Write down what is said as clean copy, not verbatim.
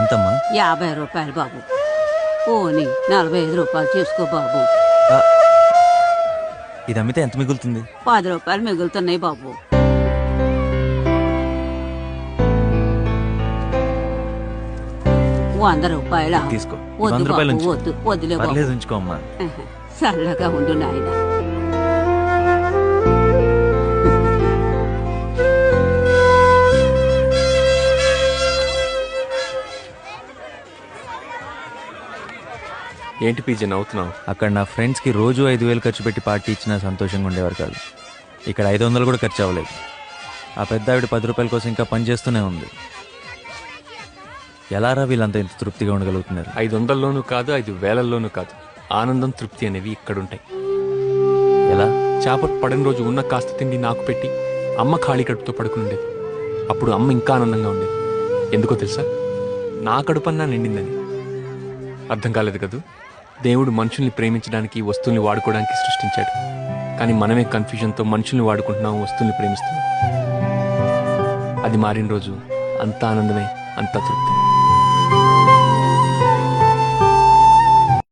ఎంతమ్మా? 50 రూపాయలు బాబు. పోనీ 45 రూపాయలు చేసుకో బాబు. ఇది అమ్మితే ఎంత మిగులుతుంది? 10 రూపాయలు మిగులుతున్నాయి బాబు. ₹100 తీసుకో. వద్దు 100 రూపాయలు బాబు, ఉంచు. వద్దు, వద్దులే బాబు. పర్లేదు ఉంచుకో అమ్మా. చల్లగా ఉండు నాయన. ఏంటి పీజీ నవ్వుతున్నావు? అక్కడ నా ఫ్రెండ్స్కి రోజు 5,000 ఖర్చు పెట్టి పార్టీ ఇచ్చినా సంతోషంగా ఉండేవారు కాదు. ఇక్కడ 500 కూడా ఖర్చు అవ్వలేదు. ఆ పెద్ద ఆవిడ 10 రూపాయల కోసం ఇంకా పని చేస్తూనే ఉంది. ఎలారా వీళ్ళంతా ఇంత తృప్తిగా ఉండగలుగుతున్నారు? 500లోనూ కాదు, 5,000లోనూ కాదు. ఆనందం, తృప్తి అనేవి ఇక్కడుంటాయి. ఎలా? చేప పడిన రోజు ఉన్న కాస్త తిండి నాకు పెట్టి అమ్మ ఖాళీ కడుపుతో పడుకుని ఉండేది. అప్పుడు అమ్మ ఇంకా ఆనందంగా ఉండేది. ఎందుకో తెలుసా? నా కడుపన్నా నిండిందని. అర్థం కాలేదు కదూ? దేవుడు మనుషుల్ని ప్రేమించడానికి, వస్తువుల్ని వాడుకోవడానికి సృష్టించాడు. కానీ మనమే కన్ఫ్యూజన్తో మనుషుల్ని వాడుకుంటున్నాం, వస్తువుల్ని ప్రేమిస్తున్నాం. అది మారిన రోజు అంత ఆనందమే, అంత తృప్తి.